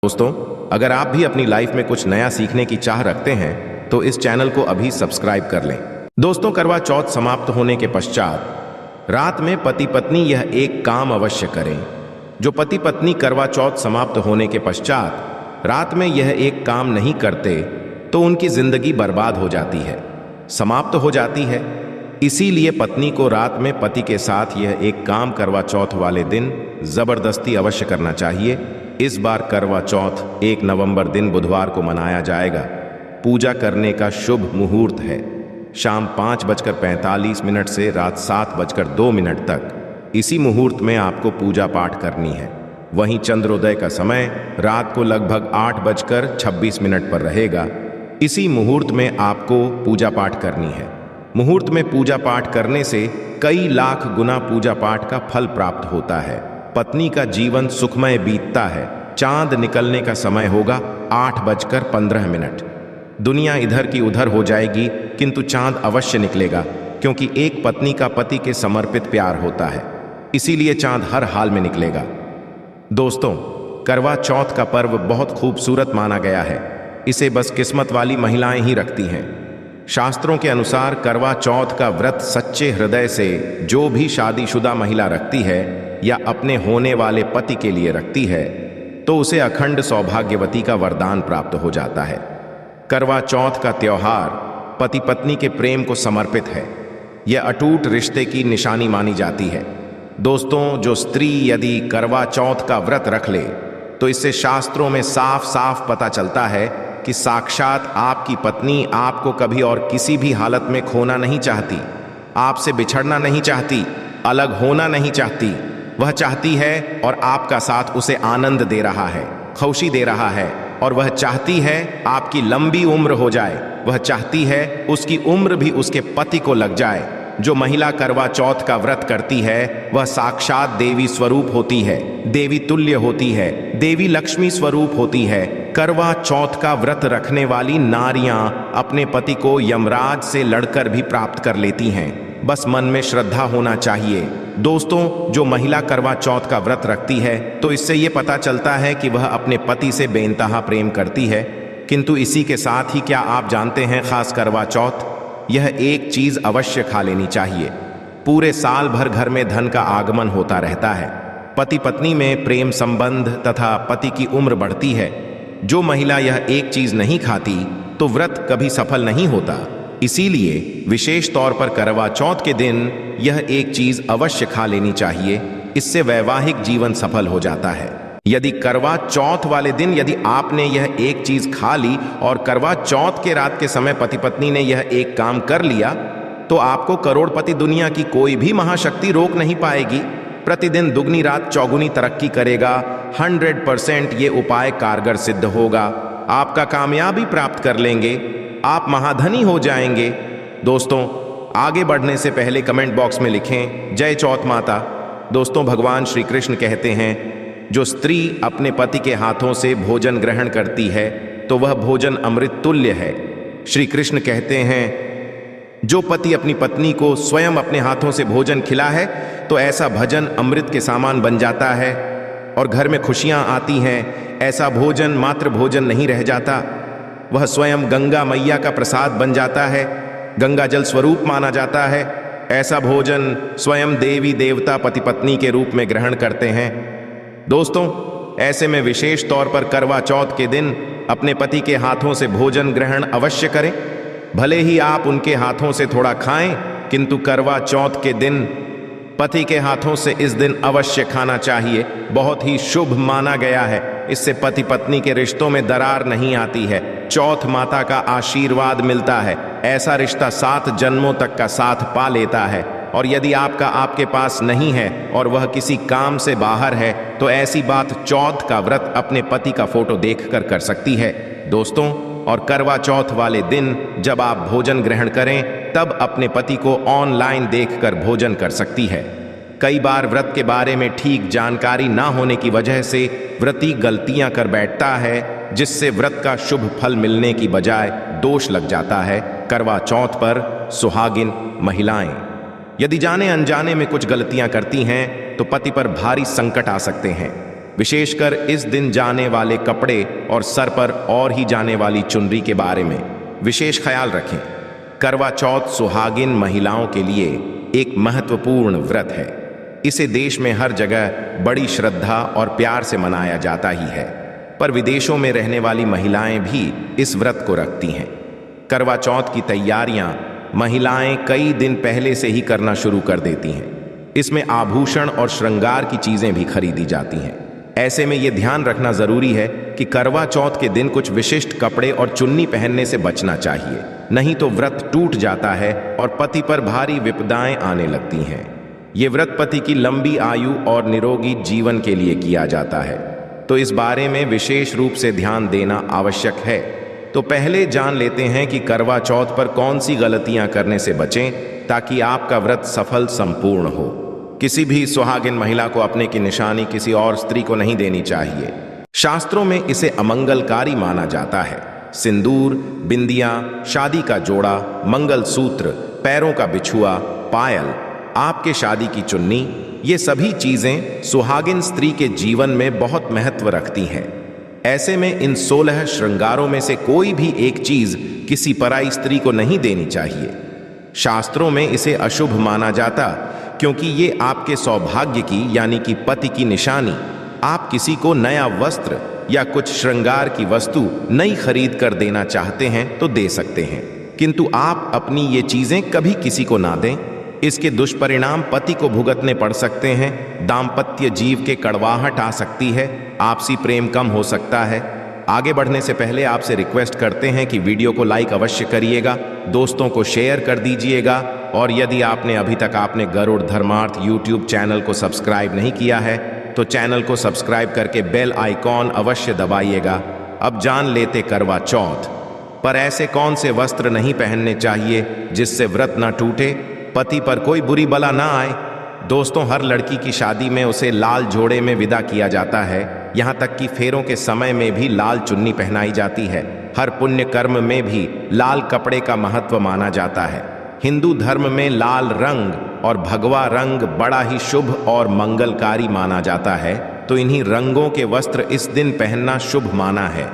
दोस्तों, अगर आप भी अपनी लाइफ में कुछ नया सीखने की चाह रखते हैं तो इस चैनल को अभी सब्सक्राइब कर लें। दोस्तों, करवा चौथ समाप्त होने के पश्चात रात में पति पत्नी यह एक काम अवश्य करें। जो पति पत्नी करवा चौथ समाप्त होने के पश्चात रात में यह एक काम नहीं करते तो उनकी जिंदगी बर्बाद हो जाती है, समाप्त हो जाती है। इसीलिए पत्नी को रात में पति के साथ यह एक काम करवा चौथ वाले दिन जबरदस्ती अवश्य करना चाहिए। इस बार करवा चौथ 1 नवंबर दिन बुधवार को मनाया जाएगा। पूजा करने का शुभ मुहूर्त है शाम 5:45 से रात 7:02 तक। इसी मुहूर्त में आपको पूजा पाठ करनी है। वहीं चंद्रोदय का समय रात को लगभग 8:26 पर रहेगा। इसी मुहूर्त में आपको पूजा पाठ करनी है। मुहूर्त में पूजा पाठ करने से कई लाख गुना पूजा पाठ का फल प्राप्त होता है। पत्नी का जीवन सुखमय बीतता है। चांद निकलने का समय होगा 8:15। दुनिया इधर की उधर हो जाएगी किंतु चांद अवश्य निकलेगा, क्योंकि एक पत्नी का पति के समर्पित प्यार होता है, इसीलिए चांद हर हाल में निकलेगा। दोस्तों, करवा चौथ का पर्व बहुत खूबसूरत माना गया है। इसे बस किस्मत वाली महिलाएं ही रखती हैं। शास्त्रों के अनुसार करवा चौथ का व्रत सच्चे हृदय से जो भी शादीशुदा महिला रखती है या अपने होने वाले पति के लिए रखती है तो उसे अखंड सौभाग्यवती का वरदान प्राप्त हो जाता है। करवा चौथ का त्योहार पति पत्नी के प्रेम को समर्पित है। यह अटूट रिश्ते की निशानी मानी जाती है। दोस्तों, जो स्त्री यदि करवा चौथ का व्रत रख ले तो इससे शास्त्रों में साफ साफ पता चलता है कि साक्षात आपकी पत्नी आपको कभी और किसी भी हालत में खोना नहीं चाहती, आपसे बिछड़ना नहीं चाहती, अलग होना नहीं चाहती। वह चाहती है और आपका साथ उसे आनंद दे रहा है, खुशी दे रहा है, और वह चाहती है आपकी लंबी उम्र हो जाए। वह चाहती है उसकी उम्र भी उसके पति को लग जाए। जो महिला करवा चौथ का व्रत करती है वह साक्षात देवी स्वरूप होती है, देवी तुल्य होती है, देवी लक्ष्मी स्वरूप होती है। करवा चौथ का व्रत रखने वाली नारियां अपने पति को यमराज से लड़कर भी प्राप्त कर लेती हैं। बस मन में श्रद्धा होना चाहिए। दोस्तों, जो महिला करवा चौथ का व्रत रखती है तो इससे ये पता चलता है कि वह अपने पति से बेइंतहा प्रेम करती है। किंतु इसी के साथ ही क्या आप जानते हैं, खास करवा चौथ यह एक चीज अवश्य खा लेनी चाहिए। पूरे साल भर घर में धन का आगमन होता रहता है। पति पत्नी में प्रेम संबंध तथा पति की उम्र बढ़ती है। जो महिला यह एक चीज नहीं खाती तो व्रत कभी सफल नहीं होता। इसीलिए विशेष तौर पर करवा चौथ के दिन यह एक चीज अवश्य खा लेनी चाहिए। इससे वैवाहिक जीवन सफल हो जाता है। यदि करवा चौथ वाले दिन यदि आपने यह एक चीज खा ली और करवा चौथ के रात के समय पति पत्नी ने यह एक काम कर लिया तो आपको करोड़पति दुनिया की कोई भी महाशक्ति रोक नहीं पाएगी। प्रतिदिन दुगनी रात चौगुनी तरक्की करेगा। 100% ये उपाय कारगर सिद्ध होगा। आपका कामयाबी प्राप्त कर लेंगे, आप महाधनी हो जाएंगे। दोस्तों, आगे बढ़ने से पहले कमेंट बॉक्स में लिखें जय चौथ माता। दोस्तों, भगवान श्री कृष्ण कहते हैं जो स्त्री अपने पति के हाथों से भोजन ग्रहण करती है तो वह भोजन अमृत तुल्य है। श्री कृष्ण कहते हैं जो पति अपनी पत्नी को स्वयं अपने हाथों से भोजन खिला है तो ऐसा भजन अमृत के समान बन जाता है और घर में खुशियां आती हैं। ऐसा भोजन मात्र भोजन नहीं रह जाता, वह स्वयं गंगा मैया का प्रसाद बन जाता है, गंगा जल स्वरूप माना जाता है। ऐसा भोजन स्वयं देवी देवता पति पत्नी के रूप में ग्रहण करते हैं। दोस्तों, ऐसे में विशेष तौर पर करवा चौथ के दिन अपने पति के हाथों से भोजन ग्रहण अवश्य करें। भले ही आप उनके हाथों से थोड़ा खाएं, किंतु करवा चौथ के दिन पति के हाथों से इस दिन अवश्य खाना चाहिए। बहुत ही शुभ माना गया है। इससे पति पत्नी के रिश्तों में दरार नहीं आती है। चौथ माता का आशीर्वाद मिलता है। ऐसा रिश्ता 7 जन्मों तक का साथ पा लेता है। और यदि आपके पास नहीं है और वह किसी काम से बाहर है तो ऐसी बात चौथ का व्रत अपने पति का फोटो देखकर कर सकती है। दोस्तों, और करवा चौथ वाले दिन जब आप भोजन ग्रहण करें तब अपने पति को ऑनलाइन देखकर भोजन कर सकती है। कई बार व्रत के बारे में ठीक जानकारी ना होने की वजह से व्रती गलतियां कर बैठता है, जिससे व्रत का शुभ फल मिलने की बजाय दोष लग जाता है। करवा चौथ पर सुहागिन महिलाएं यदि जाने अनजाने में कुछ गलतियां करती हैं तो पति पर भारी संकट आ सकते हैं। विशेषकर इस दिन जाने वाले कपड़े और सर पर और ही जाने वाली चुनरी के बारे में विशेष ख्याल रखें। करवा चौथ सुहागिन महिलाओं के लिए एक महत्वपूर्ण व्रत है। इसे देश में हर जगह बड़ी श्रद्धा और प्यार से मनाया जाता ही है, पर विदेशों में रहने वाली महिलाएं भी इस व्रत को रखती हैं। करवा चौथ की तैयारियां महिलाएं कई दिन पहले से ही करना शुरू कर देती हैं। इसमें आभूषण और श्रृंगार की चीजें भी खरीदी जाती हैं। ऐसे में यह ध्यान रखना जरूरी है कि करवा चौथ के दिन कुछ विशिष्ट कपड़े और चुन्नी पहनने से बचना चाहिए, नहीं तो व्रत टूट जाता है और पति पर भारी विपदाएं आने लगती हैं। ये व्रत पति की लंबी आयु और निरोगी जीवन के लिए किया जाता है, तो इस बारे में विशेष रूप से ध्यान देना आवश्यक है। तो पहले जान लेते हैं कि करवा चौथ पर कौन सी गलतियां करने से बचें ताकि आपका व्रत सफल संपूर्ण हो। किसी भी सुहागिन महिला को अपने की निशानी किसी और स्त्री को नहीं देनी चाहिए। शास्त्रों में इसे अमंगलकारी माना जाता है। सिंदूर, बिंदियां, शादी का जोड़ा, मंगल सूत्र, पैरों का बिछुआ, पायल, आपके शादी की चुन्नी, ये सभी चीजें सुहागिन स्त्री के जीवन में बहुत महत्व रखती हैं। ऐसे में इन 16 श्रृंगारों में से कोई भी एक चीज किसी पराई स्त्री को नहीं देनी चाहिए। शास्त्रों में इसे अशुभ माना जाता, क्योंकि ये आपके सौभाग्य की यानी कि पति की निशानी। आप किसी को नया वस्त्र या कुछ श्रृंगार की वस्तु नई खरीद कर देना चाहते हैं तो दे सकते हैं, किंतु आप अपनी ये चीजें कभी किसी को ना दें। इसके दुष्परिणाम पति को भुगतने पड़ सकते हैं। दाम्पत्य जीव के कड़वाहट आ सकती है, आपसी प्रेम कम हो सकता है। आगे बढ़ने से पहले आपसे रिक्वेस्ट करते हैं कि वीडियो को लाइक अवश्य करिएगा, दोस्तों को शेयर कर दीजिएगा, और यदि आपने अभी तक आपने गरुड़ धर्मार्थ यूट्यूब चैनल को सब्सक्राइब नहीं किया है तो चैनल को सब्सक्राइब करके बेल आइकॉन अवश्य दबाइएगा। अब जान लेते करवा चौथ पर ऐसे कौन से वस्त्र नहीं पहनने चाहिए जिससे व्रत ना टूटे, पति पर कोई बुरी बला ना आए। दोस्तों, हर लड़की की शादी में उसे लाल जोड़े में विदा किया जाता है। यहाँ तक कि फेरों के समय में भी लाल चुन्नी पहनाई जाती है। हर पुण्य कर्म में भी लाल कपड़े का महत्व माना जाता है। हिंदू धर्म में लाल रंग और भगवा रंग बड़ा ही शुभ और मंगलकारी माना जाता है, तो इन्हीं रंगों के वस्त्र इस दिन पहनना शुभ माना है।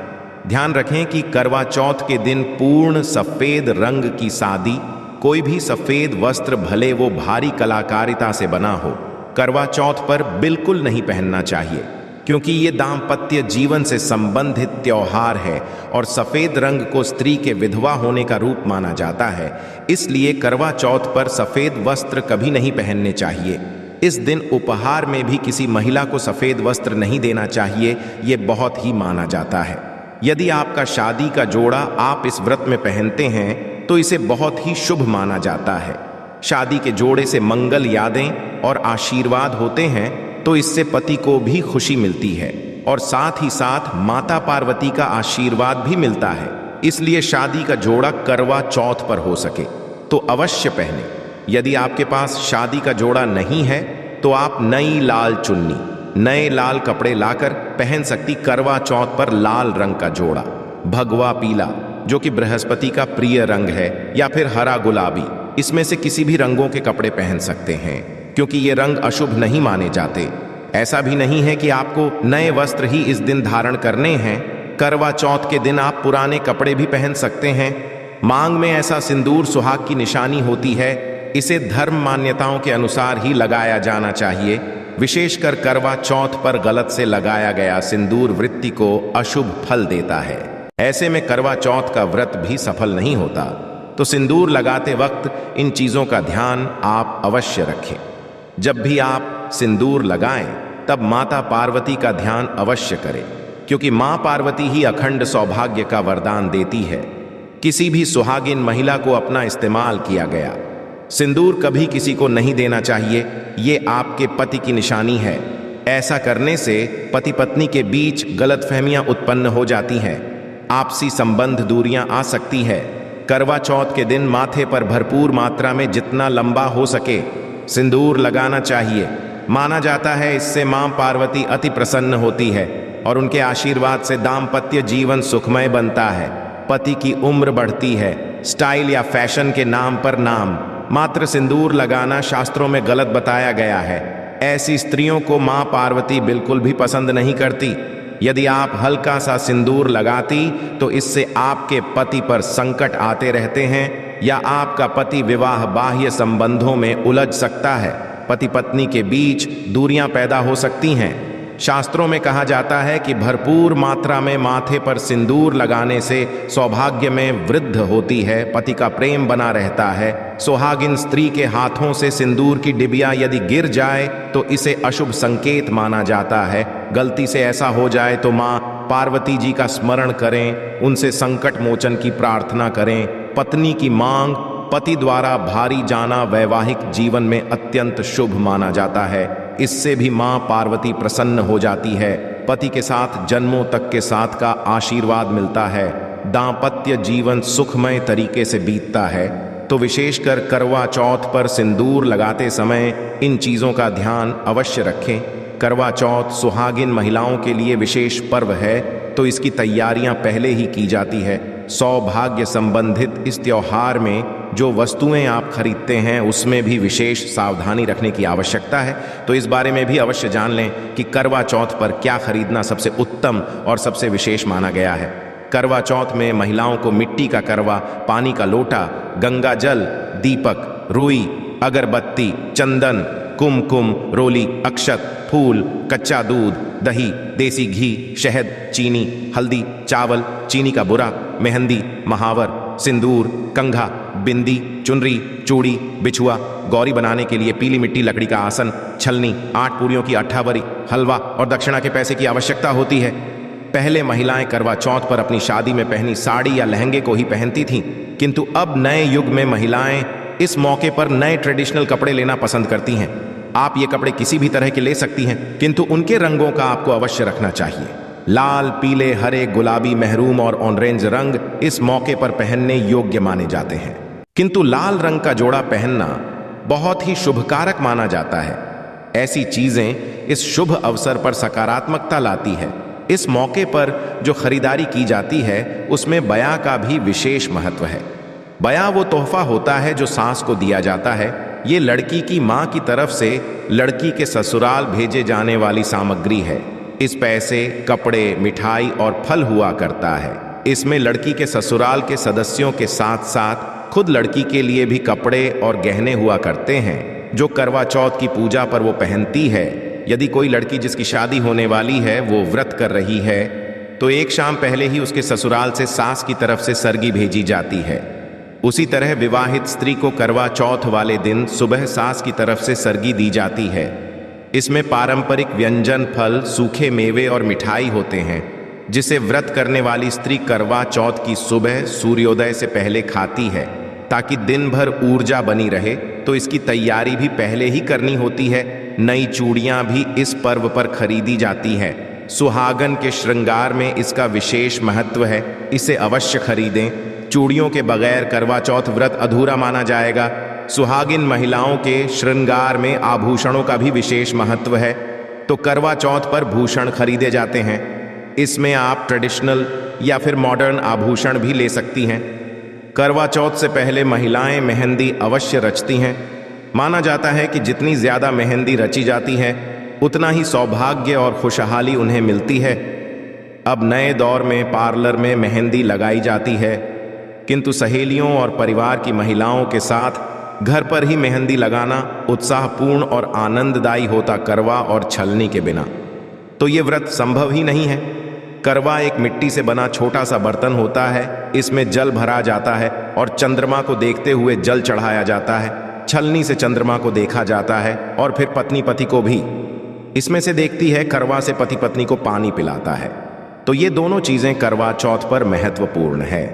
ध्यान रखें कि करवा चौथ के दिन पूर्ण सफेद रंग की सादी कोई भी सफेद वस्त्र भले वो भारी कलाकारिता से बना हो, करवा चौथ पर बिल्कुल नहीं पहनना चाहिए, क्योंकि ये दाम्पत्य जीवन से संबंधित त्योहार है और सफेद रंग को स्त्री के विधवा होने का रूप माना जाता है। इसलिए करवा चौथ पर सफेद वस्त्र कभी नहीं पहनने चाहिए। इस दिन उपहार में भी किसी महिला को सफेद वस्त्र नहीं देना चाहिए, ये बहुत ही माना जाता है। यदि आपका शादी का जोड़ा आप इस व्रत में पहनते हैं तो इसे बहुत ही शुभ माना जाता है। शादी के जोड़े से मंगल यादें और आशीर्वाद होते हैं, तो इससे पति को भी खुशी मिलती है और साथ ही साथ माता पार्वती का आशीर्वाद भी मिलता है। इसलिए शादी का जोड़ा करवा चौथ पर हो सके तो अवश्य पहने। यदि आपके पास शादी का जोड़ा नहीं है तो आप नई लाल चुन्नी, नए लाल कपड़े लाकर पहन सकती। करवा चौथ पर लाल रंग का जोड़ा, भगवा पीला जो कि बृहस्पति का प्रिय रंग है, या फिर हरा गुलाबी, इसमें से किसी भी रंगों के कपड़े पहन सकते हैं, क्योंकि ये रंग अशुभ नहीं माने जाते। ऐसा भी नहीं है कि आपको नए वस्त्र ही इस दिन धारण करने हैं। करवा चौथ के दिन आप पुराने कपड़े भी पहन सकते हैं। मांग में ऐसा सिंदूर सुहाग की निशानी होती है, इसे धर्म मान्यताओं के अनुसार ही लगाया जाना चाहिए। विशेषकर करवा चौथ पर गलत से लगाया गया सिंदूर वृत्ति को अशुभ फल देता है। ऐसे में करवा चौथ का व्रत भी सफल नहीं होता। तो सिंदूर लगाते वक्त इन चीजों का ध्यान आप अवश्य रखें। जब भी आप सिंदूर लगाएं तब माता पार्वती का ध्यान अवश्य करें, क्योंकि मां पार्वती ही अखंड सौभाग्य का वरदान देती है। किसी भी सुहागिन महिला को अपना इस्तेमाल किया गया सिंदूर कभी किसी को नहीं देना चाहिए। ये आपके पति की निशानी है। ऐसा करने से पति पत्नी के बीच गलतफहमियां उत्पन्न हो जाती हैं, आपसी संबंध दूरियां आ सकती है। करवा चौथ के दिन माथे पर भरपूर मात्रा में जितना लंबा हो सके सिंदूर लगाना चाहिए। माना जाता है इससे मां पार्वती अति प्रसन्न होती है और उनके आशीर्वाद से दाम्पत्य जीवन सुखमय बनता है, पति की उम्र बढ़ती है। स्टाइल या फैशन के नाम पर नाम मात्र सिंदूर लगाना शास्त्रों में गलत बताया गया है। ऐसी स्त्रियों को मां पार्वती बिल्कुल भी पसंद नहीं करती। यदि आप हल्का सा सिंदूर लगाती तो इससे आपके पति पर संकट आते रहते हैं या आपका पति विवाह बाह्य संबंधों में उलझ सकता है। पति पत्नी के बीच दूरियां पैदा हो सकती हैं। शास्त्रों में कहा जाता है कि भरपूर मात्रा में माथे पर सिंदूर लगाने से सौभाग्य में वृद्धि होती है, पति का प्रेम बना रहता है। सुहागिन स्त्री के हाथों से सिंदूर की डिबिया यदि गिर जाए तो इसे अशुभ संकेत माना जाता है। गलती से ऐसा हो जाए तो मां पार्वती जी का स्मरण करें, उनसे संकट मोचन की प्रार्थना करें। पत्नी की मांग पति द्वारा भारी जाना वैवाहिक जीवन में अत्यंत शुभ माना जाता है। इससे भी मां पार्वती प्रसन्न हो जाती है। पति के साथ जन्मों तक के साथ का आशीर्वाद मिलता है। दांपत्य जीवन सुखमय तरीके से बीतता है। तो विशेषकर करवा चौथ पर सिंदूर लगाते समय इन चीज़ों का ध्यान अवश्य रखें। करवा चौथ सुहागिन महिलाओं के लिए विशेष पर्व है, तो इसकी तैयारियां पहले ही की जाती है। सौभाग्य संबंधित इस त्योहार में जो वस्तुएं आप खरीदते हैं उसमें भी विशेष सावधानी रखने की आवश्यकता है। तो इस बारे में भी अवश्य जान लें कि करवा चौथ पर क्या खरीदना सबसे उत्तम और सबसे विशेष माना गया है। करवा चौथ में महिलाओं को मिट्टी का करवा, पानी का लोटा, गंगा जल, दीपक, रुई, अगरबत्ती, चंदन, कुमकुम, रोली, अक्षत, फूल, कच्चा दूध, दही, देसी घी, शहद, चीनी, हल्दी, चावल, चीनी का बुरा, मेहंदी, महावर, सिंदूर, कंघा, बिंदी, चुनरी, चूड़ी, बिछुआ, गौरी बनाने के लिए पीली मिट्टी, लकड़ी का आसन, छलनी, 8 पूरियों की अट्ठावरी, हलवा और दक्षिणा के पैसे की आवश्यकता होती है। पहले महिलाएं करवा चौथ पर अपनी शादी में पहनी साड़ी या लहंगे को ही पहनती थीं, किंतु अब नए युग में महिलाएं इस मौके पर नए ट्रेडिशनल कपड़े लेना पसंद करती हैं। आप ये कपड़े किसी भी तरह के ले सकती हैं, किंतु उनके रंगों का आपको अवश्य रखना चाहिए। लाल, पीले, हरे, गुलाबी, महरून और ऑरेंज रंग इस मौके पर पहनने योग्य माने जाते हैं, किंतु लाल रंग का जोड़ा पहनना बहुत ही शुभकारक माना जाता है। ऐसी चीजें इस शुभ अवसर पर सकारात्मकता लाती है। इस मौके पर जो खरीदारी की जाती है उसमें बया का भी विशेष महत्व है। बया वो तोहफा होता है जो सास को दिया जाता है। ये लड़की की मां की तरफ से लड़की के ससुराल भेजे जाने वाली सामग्री है। इस पैसे, कपड़े, मिठाई और फल हुआ करता है। इसमें लड़की के ससुराल के सदस्यों के साथ साथ खुद लड़की के लिए भी कपड़े और गहने हुआ करते हैं जो करवा चौथ की पूजा पर वो पहनती है। यदि कोई लड़की जिसकी शादी होने वाली है वो व्रत कर रही है तो एक शाम पहले ही उसके ससुराल से सास की तरफ से सरगी भेजी जाती है। उसी तरह विवाहित स्त्री को करवा चौथ वाले दिन सुबह सास की तरफ से सरगी दी जाती है। इसमें पारंपरिक व्यंजन, फल, सूखे मेवे और मिठाई होते हैं जिसे व्रत करने वाली स्त्री करवा चौथ की सुबह सूर्योदय से पहले खाती है ताकि दिन भर ऊर्जा बनी रहे। तो इसकी तैयारी भी पहले ही करनी होती है। नई चूड़ियां भी इस पर्व पर खरीदी जाती हैं। सुहागन के श्रृंगार में इसका विशेष महत्व है, इसे अवश्य खरीदें। चूड़ियों के बगैर करवा चौथ व्रत अधूरा माना जाएगा। सुहागिन महिलाओं के श्रृंगार में आभूषणों का भी विशेष महत्व है, तो करवा चौथ पर भूषण खरीदे जाते हैं। इसमें आप ट्रेडिशनल या फिर मॉडर्न आभूषण भी ले सकती हैं। करवा चौथ से पहले महिलाएं मेहंदी अवश्य रचती हैं। माना जाता है कि जितनी ज्यादा मेहंदी रची जाती है उतना ही सौभाग्य और खुशहाली उन्हें मिलती है। अब नए दौर में पार्लर में मेहंदी लगाई जाती है, किंतु सहेलियों और परिवार की महिलाओं के साथ घर पर ही मेहंदी लगाना उत्साहपूर्ण और आनंददायी होता करवा और छलनी के बिना तो ये व्रत संभव ही नहीं है। करवा एक मिट्टी से बना छोटा सा बर्तन होता है। इसमें जल भरा जाता है और चंद्रमा को देखते हुए जल चढ़ाया जाता है। छलनी से चंद्रमा को देखा जाता है और फिर पत्नी पति को भी इसमें से देखती है। करवा से पति पत्नी को पानी पिलाता है। तो ये दोनों चीजें करवा चौथ पर महत्वपूर्ण है।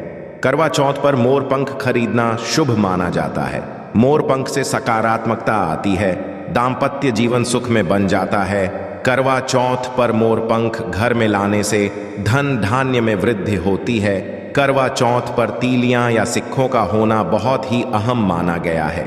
करवा चौथ पर मोर पंख खरीदना शुभ माना जाता है। मोर पंख से सकारात्मकता आती है, दाम्पत्य जीवन सुख में बन जाता है। करवा चौथ पर मोर पंख घर में लाने से धन धान्य में वृद्धि होती है। करवा चौथ पर तीलियां या सिक्कों का होना बहुत ही अहम माना गया है।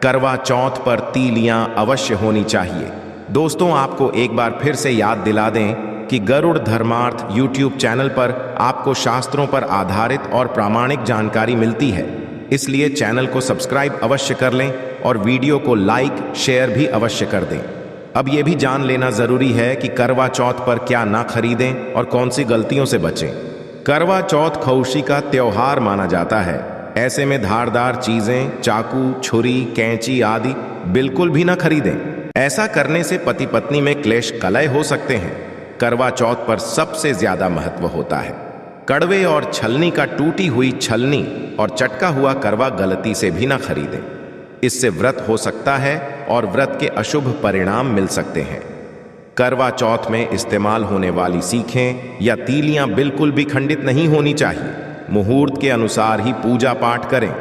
करवा चौथ पर तीलियां अवश्य होनी चाहिए। दोस्तों, आपको एक बार फिर से याद दिला दें कि गरुड़ धर्मार्थ यूट्यूब चैनल पर आपको शास्त्रों पर आधारित और प्रामाणिक जानकारी मिलती है। इसलिए चैनल को सब्सक्राइब अवश्य कर लें और वीडियो को लाइक शेयर भी अवश्य कर दें। अब ये भी जान लेना जरूरी है कि करवा चौथ पर क्या ना खरीदें और कौन सी गलतियों से बचें। करवा चौथ खौशी का त्योहार माना जाता है। ऐसे में धारदार चीजें, चाकू, छुरी, कैंची आदि बिल्कुल भी ना खरीदें। ऐसा करने से पति पत्नी में क्लेश कलह हो सकते हैं। करवा चौथ पर सबसे ज्यादा महत्व होता है। कड़वे और छलनी का टूटी हुई छलनी और चटका हुआ करवा गलती से भी ना खरीदें। इससे व्रत हो सकता है और व्रत के अशुभ परिणाम मिल सकते हैं। करवा चौथ में इस्तेमाल होने वाली सीखें या तीलियां बिल्कुल भी खंडित नहीं होनी चाहिए। मुहूर्त के अनुसार ही पूजा पाठ करें।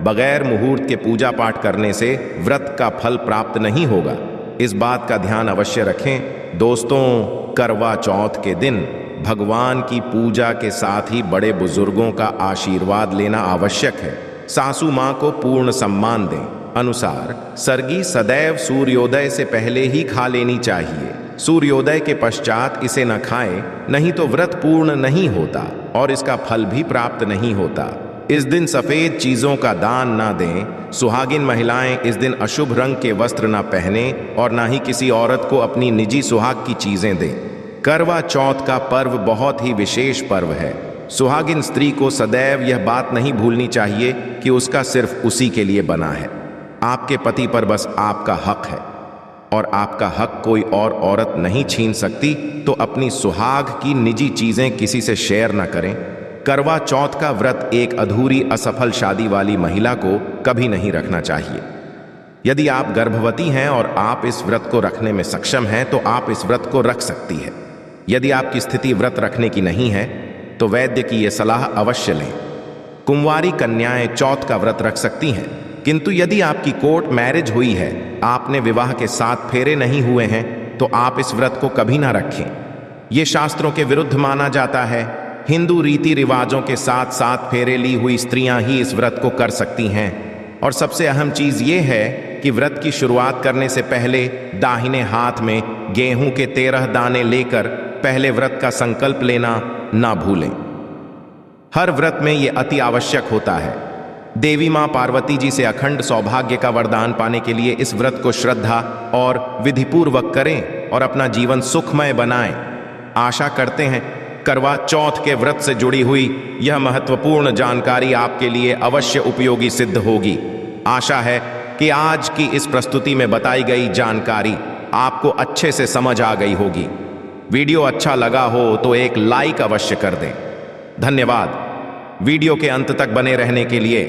बगैर मुहूर्त के पूजा पाठ करने से व्रत का फल प्राप्त नहीं होगा। इस बात का ध्यान अवश्य रखें। दोस्तों, करवा चौथ के दिन भगवान की पूजा के साथ ही बड़े बुजुर्गों का आशीर्वाद लेना आवश्यक है। सासू माँ को पूर्ण सम्मान दें। अनुसार सरगी सदैव सूर्योदय से पहले ही खा लेनी चाहिए। सूर्योदय के पश्चात इसे न खाएं, नहीं तो व्रत पूर्ण नहीं होता और इसका फल भी प्राप्त नहीं होता। इस दिन सफेद चीजों का दान ना दें। सुहागिन महिलाएं इस दिन अशुभ रंग के वस्त्र ना पहने और ना ही किसी औरत को अपनी निजी सुहाग की चीजें दें। करवा चौथ का पर्व बहुत ही विशेष पर्व है। सुहागिन स्त्री को सदैव यह बात नहीं भूलनी चाहिए कि उसका सिर्फ उसी के लिए बना है। आपके पति पर बस आपका हक है और आपका हक कोई और औरत नहीं छीन सकती, तो अपनी सुहाग की निजी चीजें किसी से शेयर न करें। करवा चौथ का व्रत एक अधूरी असफल शादी वाली महिला को कभी नहीं रखना चाहिए। यदि आप गर्भवती हैं और आप इस व्रत को रखने में सक्षम हैं तो आप इस व्रत को रख सकती है। यदि आपकी स्थिति व्रत रखने की नहीं है तो वैद्य की यह सलाह अवश्य लें। कुंवारी कन्याएं चौथ का व्रत रख सकती हैं, किंतु यदि आपकी कोर्ट मैरिज हुई है, आपने विवाह के 7 फेरे नहीं हुए हैं, तो आप इस व्रत को कभी ना रखें। ये शास्त्रों के विरुद्ध माना जाता है। हिंदू रीति रिवाजों के साथ 7 फेरे ली हुई स्त्रियां ही इस व्रत को कर सकती हैं। और सबसे अहम चीज ये है कि व्रत की शुरुआत करने से पहले दाहिने हाथ में गेहूं के 13 दाने लेकर पहले व्रत का संकल्प लेना ना भूलें। हर व्रत में यह अति आवश्यक होता है। देवी मां पार्वती जी से अखंड सौभाग्य का वरदान पाने के लिए इस व्रत को श्रद्धा और विधिपूर्वक करें और अपना जीवन सुखमय बनाएं। आशा करते हैं करवा चौथ के व्रत से जुड़ी हुई यह महत्वपूर्ण जानकारी आपके लिए अवश्य उपयोगी सिद्ध होगी। आशा है कि आज की इस प्रस्तुति में बताई गई जानकारी आपको अच्छे से समझ आ गई होगी। वीडियो अच्छा लगा हो तो एक लाइक अवश्य कर दें। धन्यवाद। वीडियो के अंत तक बने रहने के लिए